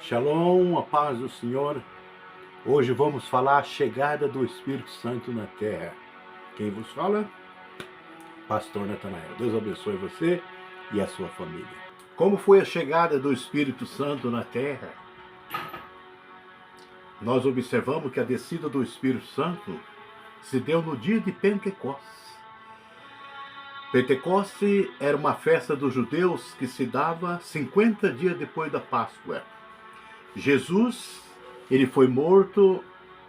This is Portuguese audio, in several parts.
Shalom, a paz do Senhor. Hoje vamos falar a chegada do Espírito Santo na Terra. Quem vos fala? Pastor Natanael. Deus abençoe você e a sua família. Como foi a chegada do Espírito Santo na Terra? Nós observamos que a descida do Espírito Santo se deu no dia de Pentecostes. Pentecostes era uma festa dos judeus que se dava 50 dias depois da Páscoa. Jesus, ele foi morto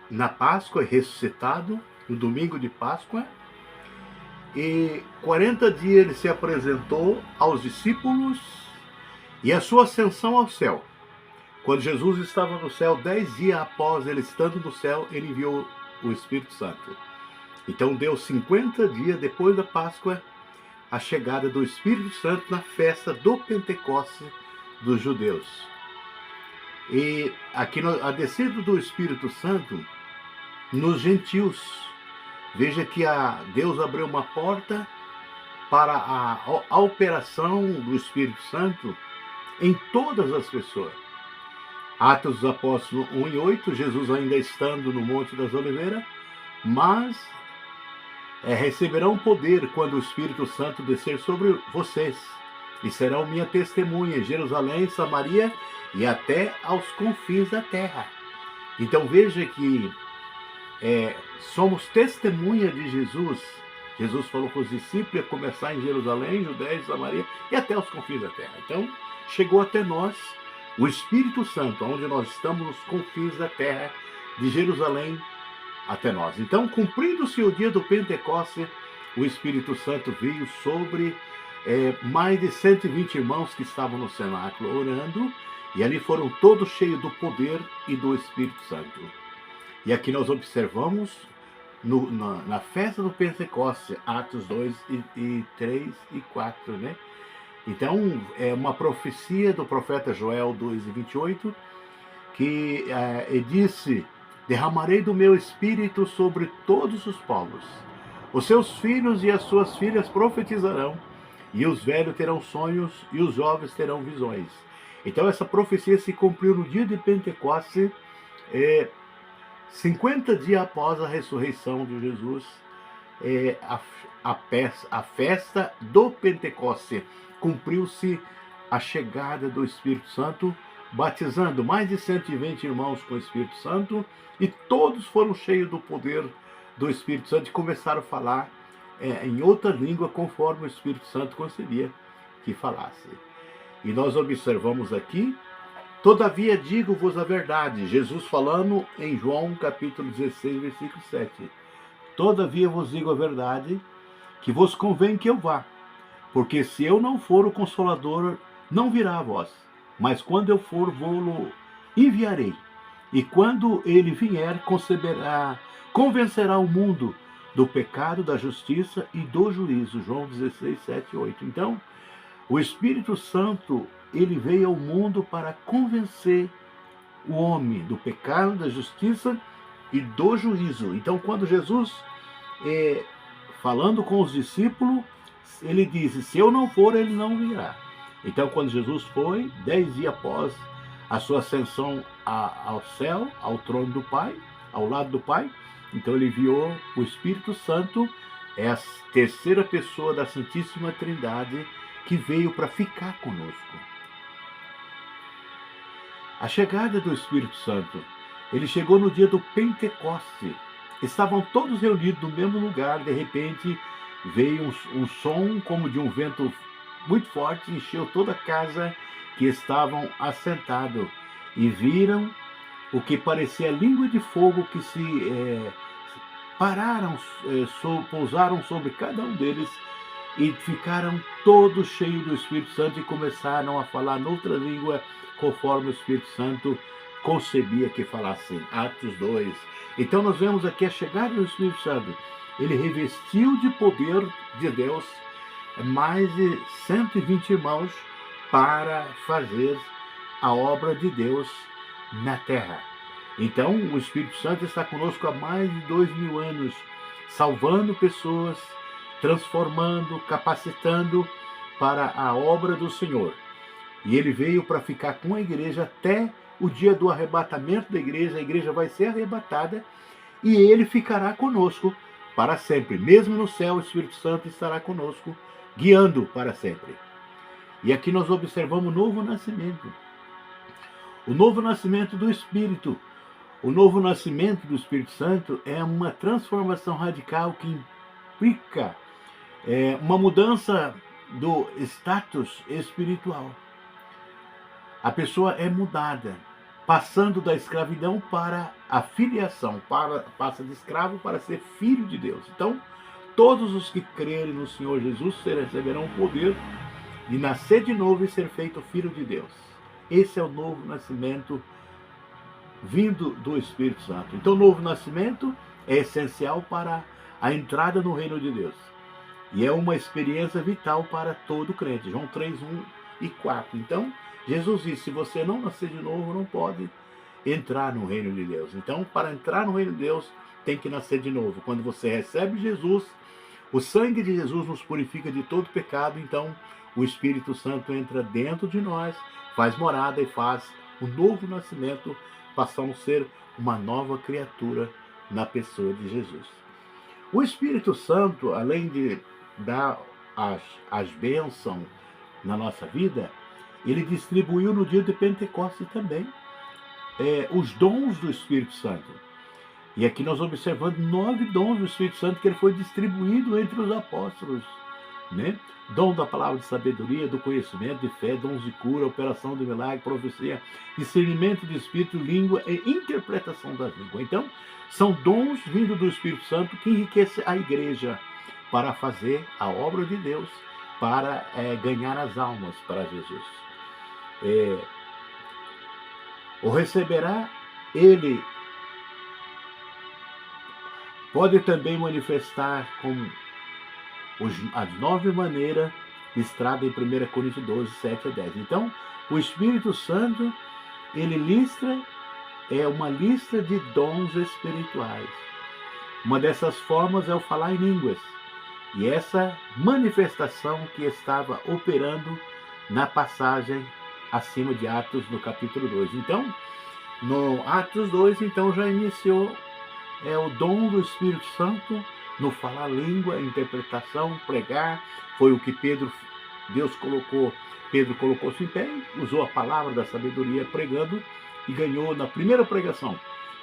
na Páscoa e ressuscitado no domingo de Páscoa. E 40 dias ele se apresentou aos discípulos e a sua ascensão ao céu. Quando Jesus estava no céu, 10 dias após ele estando no céu, ele enviou o Espírito Santo. Então deu 50 dias depois da Páscoa a chegada do Espírito Santo na festa do Pentecostes dos judeus. E aqui a descida do Espírito Santo nos gentios. Veja que Deus abriu uma porta para a operação do Espírito Santo em todas as pessoas. Atos dos Apóstolos 1:8, Jesus ainda estando no Monte das Oliveiras, mas receberão poder quando o Espírito Santo descer sobre vocês, e serão minha testemunha em Jerusalém, Samaria e até aos confins da terra. Então veja que somos testemunha de Jesus. Jesus falou com os discípulos a começar em Jerusalém, Judéia e Samaria e até os confins da terra. Então chegou até nós o Espírito Santo, onde nós estamos nos confins da terra, de Jerusalém até nós. Então, cumprindo-se o dia do Pentecostes, o Espírito Santo veio sobre mais de 120 irmãos que estavam no cenáculo orando, e ali foram todos cheios do poder e do Espírito Santo. E aqui nós observamos na festa do Pentecostes, Atos 2, 3 e 4, né? Então, é uma profecia do profeta Joel 2:28, que disse: derramarei do meu espírito sobre todos os povos. Os seus filhos e as suas filhas profetizarão, e os velhos terão sonhos, e os jovens terão visões. Então essa profecia se cumpriu no dia de Pentecostes, 50 dias após a ressurreição de Jesus, a festa do Pentecostes. Cumpriu-se a chegada do Espírito Santo, batizando mais de 120 irmãos com o Espírito Santo, e todos foram cheios do poder do Espírito Santo e começaram a falar em outra língua, conforme o Espírito Santo concedia que falasse. E nós observamos aqui: todavia digo-vos a verdade, Jesus falando em João capítulo 16, versículo 7. Todavia vos digo a verdade, que vos convém que eu vá, porque se eu não for, o Consolador não virá a vós, mas quando eu for, vou-lo enviarei. E quando ele vier, convencerá o mundo do pecado, da justiça e do juízo. João 16, 7 e 8. Então, o Espírito Santo, ele veio ao mundo para convencer o homem do pecado, da justiça e do juízo. Então, quando Jesus, falando com os discípulos, ele disse: se eu não for, ele não virá. Então, quando Jesus foi, 10 dias após a sua ascensão ao céu, ao trono do Pai, ao lado do Pai, então ele enviou o Espírito Santo, é a terceira pessoa da Santíssima Trindade, que veio para ficar conosco. A chegada do Espírito Santo, ele chegou no dia do Pentecostes. Estavam todos reunidos no mesmo lugar, de repente veio um som como de um vento muito forte, encheu toda a casa que estavam assentados, e viram o que parecia língua de fogo que se pousaram sobre cada um deles, e ficaram todos cheios do Espírito Santo e começaram a falar noutra língua, conforme o Espírito Santo concebia que falassem. Atos 2. Então nós vemos aqui a chegada do Espírito Santo. Ele revestiu de poder de Deus mais de 120 irmãos para fazer a obra de Deus na terra. Então o Espírito Santo está conosco há mais de 2000 anos, salvando pessoas, transformando, capacitando para a obra do Senhor. E ele veio para ficar com a igreja até o dia do arrebatamento da igreja, a igreja vai ser arrebatada e ele ficará conosco para sempre. Mesmo no céu, o Espírito Santo estará conosco, guiando para sempre. E aqui nós observamos o novo nascimento. O novo nascimento do Espírito. O novo nascimento do Espírito Santo é uma transformação radical que implica uma mudança do status espiritual. A pessoa é mudada, passando da escravidão para a filiação, passa de escravo para ser filho de Deus. Então, todos os que crerem no Senhor Jesus receberão o poder de nascer de novo e ser feito filho de Deus. Esse é o novo nascimento vindo do Espírito Santo. Então, o novo nascimento é essencial para a entrada no reino de Deus. E é uma experiência vital para todo crente. João 3, 1 e 4. Então, Jesus disse, se você não nascer de novo, não pode entrar no reino de Deus. Então, para entrar no reino de Deus, tem que nascer de novo. Quando você recebe Jesus, o sangue de Jesus nos purifica de todo pecado. Então, o Espírito Santo entra dentro de nós, faz morada e faz o novo nascimento, passamos a ser uma nova criatura na pessoa de Jesus. O Espírito Santo, além de dar as bênçãos na nossa vida, ele distribuiu no dia de Pentecostes também os dons do Espírito Santo. E aqui nós observamos 9 dons do Espírito Santo que ele foi distribuído entre os apóstolos, né? Dom da palavra de sabedoria, do conhecimento, de fé, dons de cura, operação de milagre, profecia, discernimento de espírito, língua e interpretação das línguas. Então, são dons vindos do Espírito Santo que enriquecem a igreja para fazer a obra de Deus, para ganhar as almas para Jesus. O receberá, ele pode também manifestar como as 9 maneiras listradas em 1 Coríntios 12, 7 a 10. Então, o Espírito Santo, ele é uma lista de dons espirituais. Uma dessas formas é o falar em línguas. E essa manifestação que estava operando na passagem acima de Atos, no capítulo 2. Então, no Atos 2, então já iniciou o dom do Espírito Santo no falar língua, interpretação, pregar. Foi o que Pedro colocou-se em pé, usou a palavra da sabedoria pregando e ganhou na primeira pregação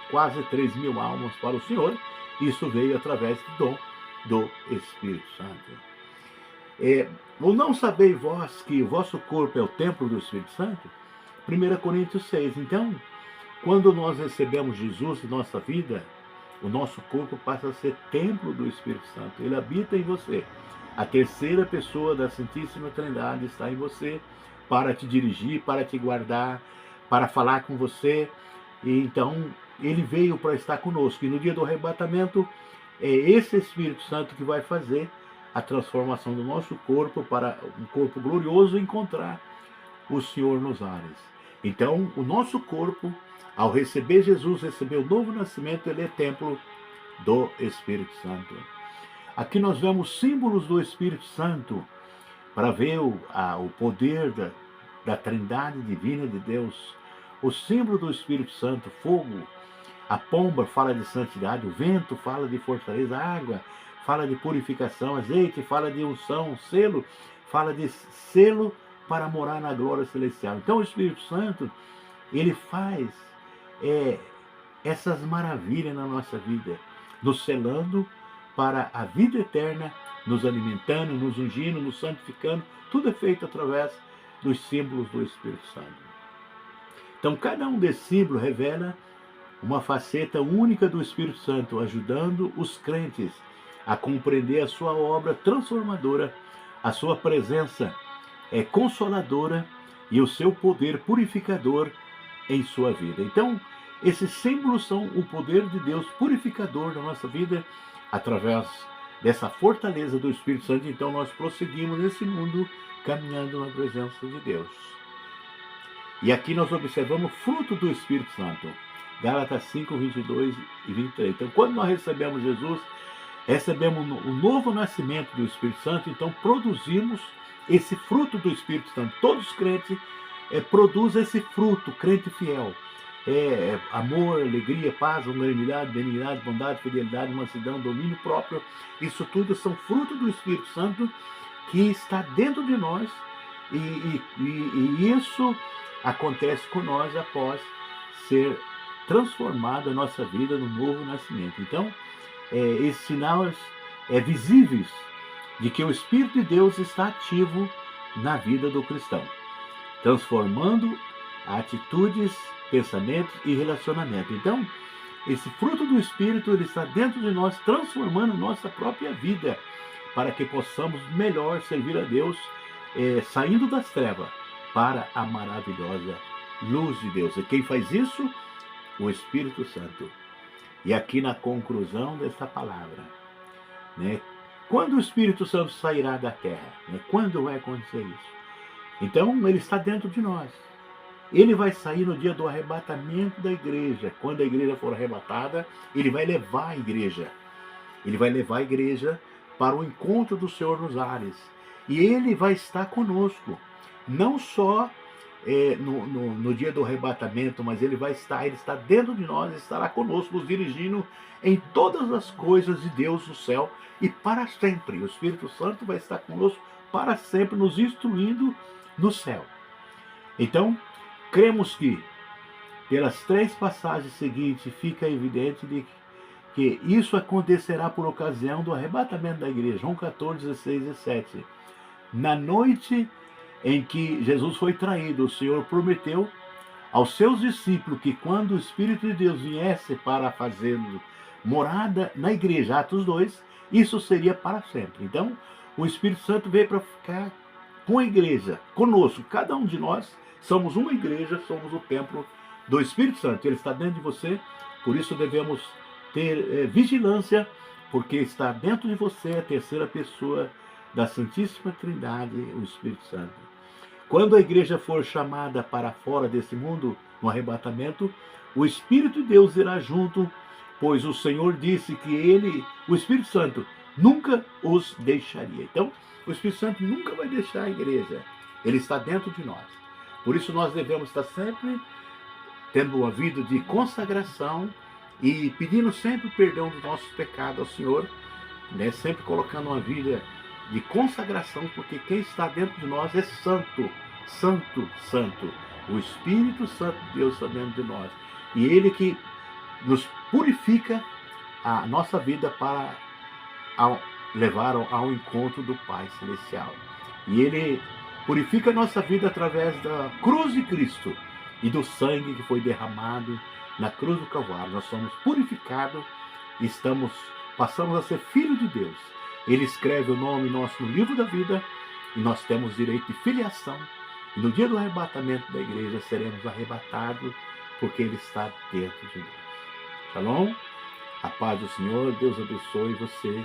quase 3.000 almas para o Senhor. Isso veio através do dom do Espírito Santo. Ou não sabeis vós que o vosso corpo é o templo do Espírito Santo? 1 Coríntios 6. Então, quando nós recebemos Jesus em nossa vida, o nosso corpo passa a ser templo do Espírito Santo. Ele habita em você. A terceira pessoa da Santíssima Trindade está em você para te dirigir, para te guardar, para falar com você. E então, ele veio para estar conosco. E no dia do arrebatamento, é esse Espírito Santo que vai fazer a transformação do nosso corpo para um corpo glorioso e encontrar o Senhor nos ares. Então, o nosso corpo, ao receber Jesus, receber o novo nascimento, ele é templo do Espírito Santo. Aqui nós vemos símbolos do Espírito Santo para ver o poder da Trindade Divina de Deus. O símbolo do Espírito Santo, fogo. A pomba fala de santidade, o vento fala de fortaleza, a água fala de purificação, azeite fala de unção, selo fala de selo para morar na glória celestial. Então o Espírito Santo, ele faz essas maravilhas na nossa vida, nos selando para a vida eterna, nos alimentando, nos ungindo, nos santificando. Tudo é feito através dos símbolos do Espírito Santo. Então cada um desses símbolos revela uma faceta única do Espírito Santo, ajudando os crentes a compreender a sua obra transformadora, a sua presença consoladora e o seu poder purificador em sua vida. Então, esses símbolos são o poder de Deus purificador na nossa vida, através dessa fortaleza do Espírito Santo. Então, nós prosseguimos nesse mundo, caminhando na presença de Deus. E aqui nós observamos o fruto do Espírito Santo. Gálatas 5, 22 e 23. Então, quando nós recebemos Jesus, recebemos o novo nascimento do Espírito Santo, então produzimos esse fruto do Espírito Santo. Todos os crentes produzem esse fruto, crente fiel. amor, alegria, paz, longanimidade, benignidade, bondade, fidelidade, mansidão, domínio próprio. Isso tudo são frutos do Espírito Santo que está dentro de nós, e isso acontece com nós após ser transformada a nossa vida no novo nascimento. Então, esses sinais visíveis de que o Espírito de Deus está ativo na vida do cristão, transformando atitudes, pensamentos e relacionamento. Então, esse fruto do Espírito, ele está dentro de nós, transformando nossa própria vida, para que possamos melhor servir a Deus, saindo das trevas para a maravilhosa luz de Deus. E quem faz isso? O Espírito Santo. E aqui na conclusão dessa palavra, né? Quando o Espírito Santo sairá da terra? Né? Quando vai acontecer isso? Então, ele está dentro de nós. Ele vai sair no dia do arrebatamento da igreja. Quando a igreja for arrebatada, ele vai levar a igreja. Ele vai levar a igreja para o encontro do Senhor nos ares. E ele vai estar conosco. Não só no dia do arrebatamento, mas ele está dentro de nós, estará conosco, nos dirigindo em todas as coisas de Deus no céu e para sempre. O Espírito Santo vai estar conosco para sempre, nos instruindo no céu. Então, cremos que, pelas 3 passagens seguintes, fica evidente de que isso acontecerá por ocasião do arrebatamento da igreja. João 14, 16 e 17. Na noite em que Jesus foi traído, o Senhor prometeu aos seus discípulos que quando o Espírito de Deus viesse para fazer morada na igreja, Atos 2, isso seria para sempre. Então, o Espírito Santo veio para ficar com a igreja, conosco. Cada um de nós somos uma igreja, somos o templo do Espírito Santo. Ele está dentro de você, por isso devemos ter vigilância, porque está dentro de você a terceira pessoa da Santíssima Trindade, o Espírito Santo. Quando a igreja for chamada para fora desse mundo, no arrebatamento, o Espírito de Deus irá junto, pois o Senhor disse que ele, o Espírito Santo, nunca os deixaria. Então, o Espírito Santo nunca vai deixar a igreja. Ele está dentro de nós. Por isso nós devemos estar sempre tendo uma vida de consagração e pedindo sempre perdão dos nossos pecados ao Senhor, né? Sempre colocando uma vida de consagração, porque quem está dentro de nós é santo, santo, santo. O Espírito Santo de Deus está dentro de nós. E ele que nos purifica a nossa vida para levar ao encontro do Pai Celestial. E ele purifica a nossa vida através da cruz de Cristo e do sangue que foi derramado na cruz do Calvário. Nós somos purificados e passamos a ser filhos de Deus. Ele escreve o nome nosso no livro da vida e nós temos direito de filiação. E no dia do arrebatamento da igreja seremos arrebatados porque ele está dentro de nós. Shalom, a paz do Senhor, Deus abençoe você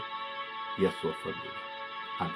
e a sua família. Amém.